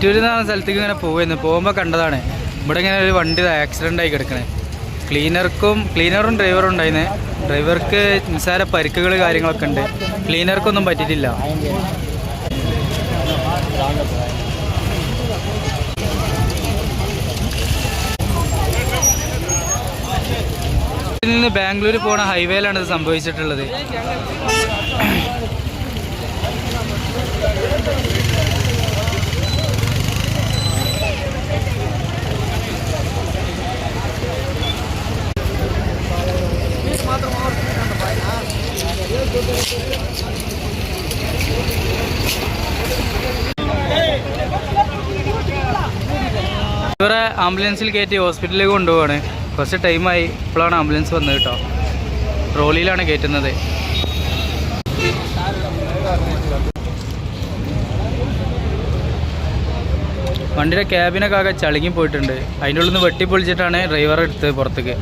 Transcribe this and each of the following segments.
ചിറ്റൂരിൽ നിന്നാണ് സ്ഥലത്തേക്ക് ഇങ്ങനെ പോകുമ്പോൾ കണ്ടതാണ് ഇവിടെ ഇങ്ങനെ ഒരു വണ്ടി ആക്സിഡൻ്റ് ആയി കിടക്കണേ. ക്ലീനറും ഡ്രൈവറും ഉണ്ടായിരുന്നേ. ഡ്രൈവർക്ക് നിസ്സാര പരിക്കുകൾ കാര്യങ്ങളൊക്കെ ഉണ്ട്. ക്ലീനർക്കൊന്നും പറ്റിയിട്ടില്ല. ഇതിൽ നിന്ന് ബാംഗ്ലൂർ പോണ ഹൈവേയിലാണ് ഇത് സംഭവിച്ചിട്ടുള്ളത്. ഇവരെ ആംബുലൻസിൽ കയറ്റി ഹോസ്പിറ്റലിലേക്ക് കൊണ്ടുപോവാണ്. കുറച്ച് ടൈമായി, ഇപ്പോഴാണ് ആംബുലൻസ് വന്നത് കേട്ടോ. ട്രോളിയിലാണ് കയറ്റുന്നത്. വണ്ടിയുടെ ക്യാബിനൊക്കെ ആകെ ചളുങ്ങി പോയിട്ടുണ്ട്. അതിൻ്റെ ഉള്ളിൽ നിന്ന് വെട്ടിപ്പൊളിച്ചിട്ടാണ് ഡ്രൈവർ എടുത്തത് പുറത്തേക്ക്.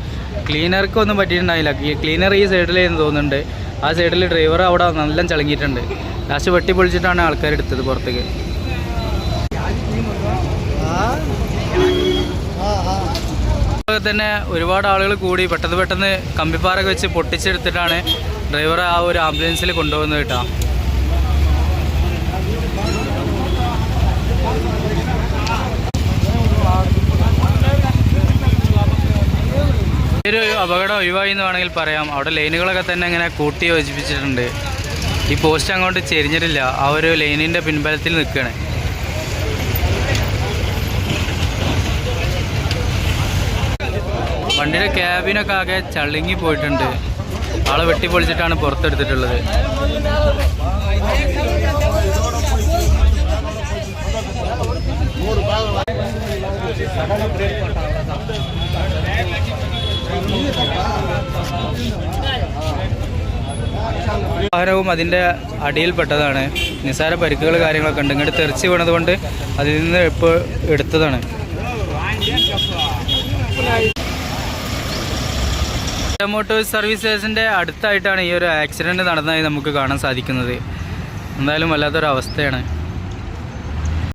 ക്ലീനർക്കൊന്നും പറ്റിയിട്ടുണ്ടായില്ല. ക്ലീനർ ഈ സൈഡിലേന്ന് തോന്നുന്നുണ്ട്. ആ സൈഡിൽ ഡ്രൈവർ അവിടെ നല്ല ചളുങ്ങിയിട്ടുണ്ട്. ലാസ്റ്റ് വെട്ടിപ്പൊളിച്ചിട്ടാണ് ആൾക്കാർ എടുത്തത് പുറത്തേക്ക്. തന്നെ ഒരുപാട് ആളുകൾ കൂടി പെട്ടെന്ന് കമ്പിപ്പാറൊക്കെ വെച്ച് പൊട്ടിച്ചെടുത്തിട്ടാണ് ഡ്രൈവറെ ആ ഒരു ആംബുലൻസിൽ കൊണ്ടുപോകുന്നത് കേട്ടോ. ഒരു അപകടം ഒഴിവായി എന്ന് വേണമെങ്കിൽ പറയാം. അവിടെ ലൈനുകളൊക്കെ തന്നെ ഇങ്ങനെ കൂട്ടി യോജിപ്പിച്ചിട്ടുണ്ട്. ഈ പോസ്റ്റ് അങ്ങോട്ട് ചെരിഞ്ഞിട്ടില്ല. ആ ഒരു ലൈനിൻ്റെ പിൻബലത്തിൽ നിൽക്കുകയാണ്. വണ്ടിയുടെ ക്യാബിനൊക്കെ ആകെ ചളുങ്ങി പോയിട്ടുണ്ട്. ആളെ വെട്ടിപ്പൊളിച്ചിട്ടാണ് പുറത്തെടുത്തിട്ടുള്ളത്. വാഹനവും അതിൻ്റെ അടിയിൽപ്പെട്ടതാണ്. നിസ്സാര പരിക്കുകൾ കാര്യങ്ങളൊക്കെ ഉണ്ട്. ഇങ്ങോട്ട് തെറിച്ച് വീണത് കൊണ്ട് അതിൽ നിന്ന് ഇപ്പോൾ എടുത്തതാണ്. മോട്ടോഴ്സ് സർവീസസിൻ്റെ അടുത്തായിട്ടാണ് ഈ ഒരു ആക്സിഡൻറ്റ് നടന്നതായി നമുക്ക് കാണാൻ സാധിക്കുന്നത്. എന്തായാലും വല്ലാത്തൊരു അവസ്ഥയാണ്.